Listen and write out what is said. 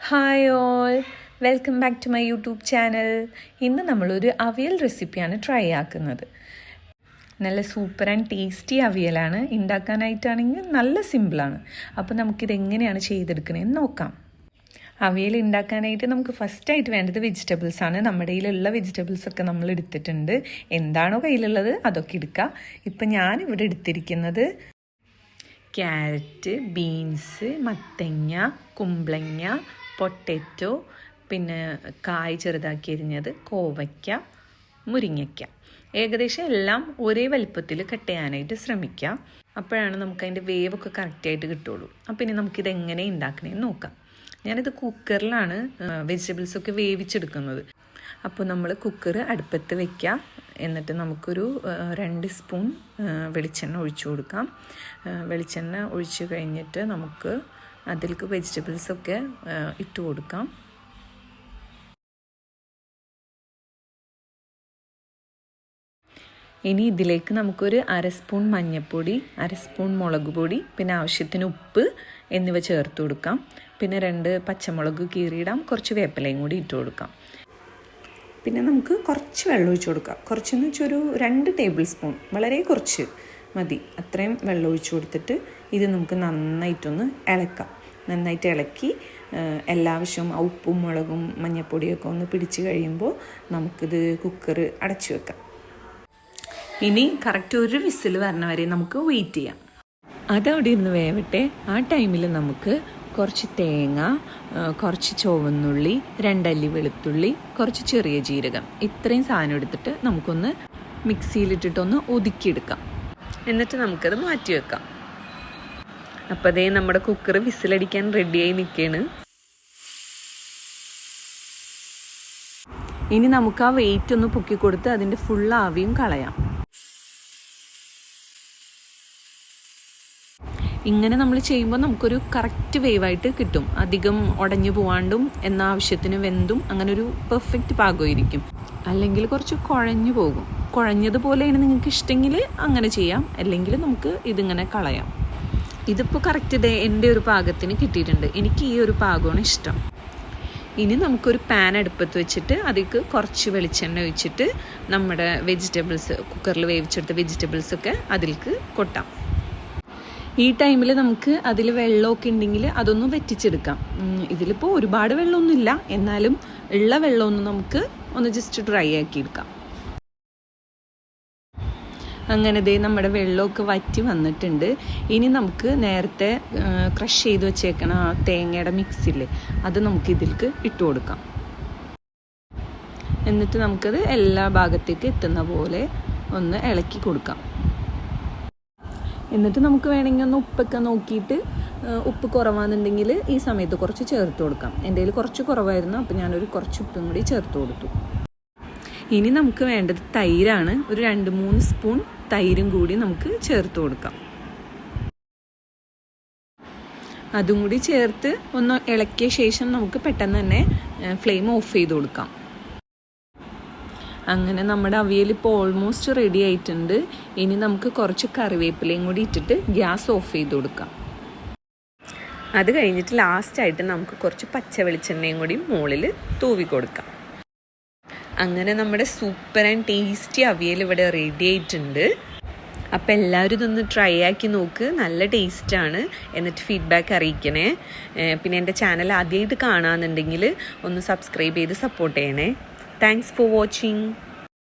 Hi all, welcome back to my YouTube channel. ഇന്ന് നമ്മളൊരു അവിയൽ റെസിപ്പിയാണ് ട്രൈ ആക്കുന്നത്. നല്ല സൂപ്പർ ആൻഡ് ടേസ്റ്റി അവിയലാണ്. ഉണ്ടാക്കാനായിട്ടാണെങ്കിൽ നല്ല സിമ്പിളാണ്. അപ്പോൾ നമുക്കിതെങ്ങനെയാണ് ചെയ്തെടുക്കണമെന്ന് നോക്കാം. അവിയൽ ഉണ്ടാക്കാനായിട്ട് നമുക്ക് ഫസ്റ്റായിട്ട് വേണ്ടത് വെജിറ്റബിൾസാണ്. നമ്മുടെ കയ്യിലുള്ള വെജിറ്റബിൾസൊക്കെ നമ്മൾ എടുത്തിട്ടുണ്ട്. എന്താണോ കയ്യിലുള്ളത് അതൊക്കെ എടുക്കുക. ഇപ്പം ഞാനിവിടെ എടുത്തിരിക്കുന്നത് ക്യാരറ്റ്, ബീൻസ്, മത്തങ്ങ, കുമ്പളങ്ങ, പൊട്ടറ്റോ, പിന്നെ കായ് ചെറുതാക്കി അരിഞ്ഞത്, കോവയ്ക്ക, മുരിങ്ങയ്ക്ക. ഏകദേശം എല്ലാം ഒരേ വലുപ്പത്തിൽ കട്ട് ചെയ്യാനായിട്ട് ശ്രമിക്കുക. അപ്പോഴാണ് നമുക്ക് അതിൻ്റെ വേവൊക്കെ കറക്റ്റായിട്ട് കിട്ടുള്ളൂ. അപ്പം ഇനി നമുക്കിത് എങ്ങനെ ഉണ്ടാക്കണമെന്ന് നോക്കാം. ഞാനിത് കുക്കറിലാണ് വെജിറ്റബിൾസൊക്കെ വേവിച്ചെടുക്കുന്നത്. അപ്പോൾ നമ്മൾ കുക്കർ അടുപ്പത്ത് വയ്ക്കുക. എന്നിട്ട് നമുക്കൊരു 2 സ്പൂൺ വെളിച്ചെണ്ണ ഒഴിച്ചു കൊടുക്കാം. വെളിച്ചെണ്ണ ഒഴിച്ച് കഴിഞ്ഞിട്ട് നമുക്ക് അതിലേക്ക് വെജിറ്റബിൾസൊക്കെ ഇട്ട് കൊടുക്കാം. ഇനി ഇതിലേക്ക് നമുക്കൊരു 1/2 സ്പൂൺ മഞ്ഞൾപ്പൊടി, 1/2 സ്പൂൺ മുളക് പൊടി, പിന്നെ ആവശ്യത്തിന് ഉപ്പ് എന്നിവ ചേർത്ത് കൊടുക്കാം. പിന്നെ 2 പച്ചമുളക് കീറിയിടാം. കുറച്ച് വേപ്പിലയും കൂടി ഇട്ട് കൊടുക്കാം. പിന്നെ നമുക്ക് കുറച്ച് വെള്ളം ഒഴിച്ച് കൊടുക്കാം. കുറച്ചെന്ന് വെച്ചാൽ ഒരു 2 ടേബിൾ സ്പൂൺ, വളരെ കുറച്ച് മതി. അത്രയും വെള്ളം ഒഴിച്ച് കൊടുത്തിട്ട് ഇത് നമുക്ക് നന്നായിട്ടൊന്ന് ഇളക്കാം. നന്നായിട്ട് ഇളക്കി എല്ലാ ആവശ്യവും ഉപ്പും മുളകും മഞ്ഞൾപ്പൊടിയൊക്കെ ഒന്ന് പിടിച്ച് കഴിയുമ്പോൾ നമുക്കിത് കുക്കർ അടച്ചു വെക്കാം. ഇനി കറക്റ്റ് ഒരു വിസിൽ വരണ വരെ നമുക്ക് വെയിറ്റ് ചെയ്യാം. അതവിടെ ഇരുന്ന് വേവട്ടെ. ആ ടൈമിൽ നമുക്ക് കുറച്ച് തേങ്ങ, കുറച്ച് ചുവന്നുള്ളി, 2 അല്ലി വെളുത്തുള്ളി, കുറച്ച് ചെറിയ ജീരകം, ഇത്രയും സാധനം എടുത്തിട്ട് നമുക്കൊന്ന് മിക്സിയിലിട്ടിട്ടൊന്ന് ഒതുക്കിയെടുക്കാം. എന്നിട്ട് നമുക്കത് മാറ്റി വെക്കാം. അപ്പോൾ അതേ നമ്മുടെ കുക്കർ വിസിലടിക്കാൻ റെഡിയായി നിൽക്കുകയാണ്. ഇനി നമുക്ക് ആ വെയിറ്റ് ഒന്ന് പൊക്കി കൊടുത്ത് അതിൻ്റെ ഫുൾ ആവിയും കളയാം. ഇങ്ങനെ നമ്മൾ ചെയ്യുമ്പോൾ നമുക്കൊരു കറക്റ്റ് വേവായിട്ട് കിട്ടും. അധികം ഉടഞ്ഞു പോവാണ്ടും എന്ന ആവശ്യത്തിന് വെന്തും അങ്ങനെ ഒരു പെർഫെക്റ്റ് പാകമായിരിക്കും. അല്ലെങ്കിൽ കുറച്ച് കുഴഞ്ഞു പോകും. കുഴഞ്ഞതുപോലെയാണ് നിങ്ങൾക്ക് ഇഷ്ടമെങ്കിൽ അങ്ങനെ ചെയ്യാം, അല്ലെങ്കിൽ നമുക്ക് ഇതിങ്ങനെ കളയാം. ഇതിപ്പോൾ കറക്റ്റ് എൻ്റെ ഒരു പാകത്തിന് കിട്ടിയിട്ടുണ്ട്. എനിക്ക് ഈ ഒരു പാകമാണ് ഇഷ്ടം. ഇനി നമുക്കൊരു പാൻ അടുപ്പത്ത് വെച്ചിട്ട് അതിലേക്ക് കുറച്ച് വെളിച്ചെണ്ണ ഒഴിച്ചിട്ട് നമ്മുടെ വെജിറ്റബിൾസ്, കുക്കറിൽ വേവിച്ചെടുത്ത വെജിറ്റബിൾസൊക്കെ അതിലേക്ക് കൊട്ടാം. ഈ ടൈമിൽ നമുക്ക് അതിൽ വെള്ളമൊക്കെ ഉണ്ടെങ്കിൽ അതൊന്ന് വറ്റിച്ചെടുക്കാം. ഇതിലിപ്പോൾ ഒരുപാട് വെള്ളമൊന്നുമില്ല, എന്നാലും ഉള്ള വെള്ളമൊന്ന് നമുക്ക് ഒന്ന് ജസ്റ്റ് ഡ്രൈ ആക്കി എടുക്കാം. അങ്ങനെ ദേ നമ്മുടെ വെള്ളമൊക്കെ വറ്റി വന്നിട്ടുണ്ട്. ഇനി നമുക്ക് നേരത്തെ ക്രഷ് ചെയ്ത് വെച്ചേക്കണ തേങ്ങയുടെ മിക്സില്ലേ, അത് നമുക്ക് ഇതിലേക്ക് ഇട്ട് കൊടുക്കാം. എന്നിട്ട് നമുക്കത് എല്ലാ ഭാഗത്തേക്ക് എത്തുന്ന പോലെ ഒന്ന് ഇളക്കി കൊടുക്കാം. എന്നിട്ട് നമുക്ക് വേണമെങ്കിൽ ഒന്ന് ഉപ്പൊക്കെ നോക്കിയിട്ട് ഉപ്പ് കുറവാണെന്നുണ്ടെങ്കിൽ ഈ സമയത്ത് കുറച്ച് ചേർത്ത് കൊടുക്കാം. എൻ്റെ കയ്യിൽ കുറച്ച് കുറവായിരുന്നു, അപ്പോൾ ഞാനൊരു കുറച്ച് ഉപ്പും കൂടി ചേർത്ത് കൊടുത്തു. ഇനി നമുക്ക് വേണ്ടത് തൈരാണ്. ഒരു 2-3 സ്പൂൺ തൈരും കൂടി നമുക്ക് ചേർത്ത് കൊടുക്കാം. അതും കൂടി ചേർത്ത് ഒന്ന് ഇളക്കിയ ശേഷം നമുക്ക് പെട്ടെന്ന് തന്നെ ഫ്ലെയിം ഓഫ് ചെയ്ത് കൊടുക്കാം. അങ്ങനെ നമ്മുടെ അവിയൽ ഇപ്പോൾ ഓൾമോസ്റ്റ് റെഡി ആയിട്ടുണ്ട്. ഇനി നമുക്ക് കുറച്ച് കറിവേപ്പിലയും കൂടി ഇട്ടിട്ട് ഗ്യാസ് ഓഫ് ചെയ്ത് കൊടുക്കാം. അത് കഴിഞ്ഞിട്ട് ലാസ്റ്റായിട്ട് നമുക്ക് കുറച്ച് പച്ച വെളിച്ചെണ്ണയും കൂടി മുകളിൽ തൂവി കൊടുക്കാം. അങ്ങനെ നമ്മുടെ സൂപ്പർ ആൻഡ് ടേസ്റ്റി അവിയൽ ഇവിടെ റെഡി ആയിട്ടുണ്ട്. അപ്പോൾ എല്ലാവരും ഇതൊന്ന് ട്രൈ ആക്കി നോക്ക്. നല്ല ടേസ്റ്റാണ്. എന്നിട്ട് ഫീഡ്ബാക്ക് അറിയിക്കണേ. പിന്നെ എൻ്റെ ചാനൽ ആദ്യമായിട്ട് കാണാമെന്നുണ്ടെങ്കിൽ ഒന്ന് സബ്സ്ക്രൈബ് ചെയ്ത് സപ്പോർട്ട് ചെയ്യണേ. Thanks for watching.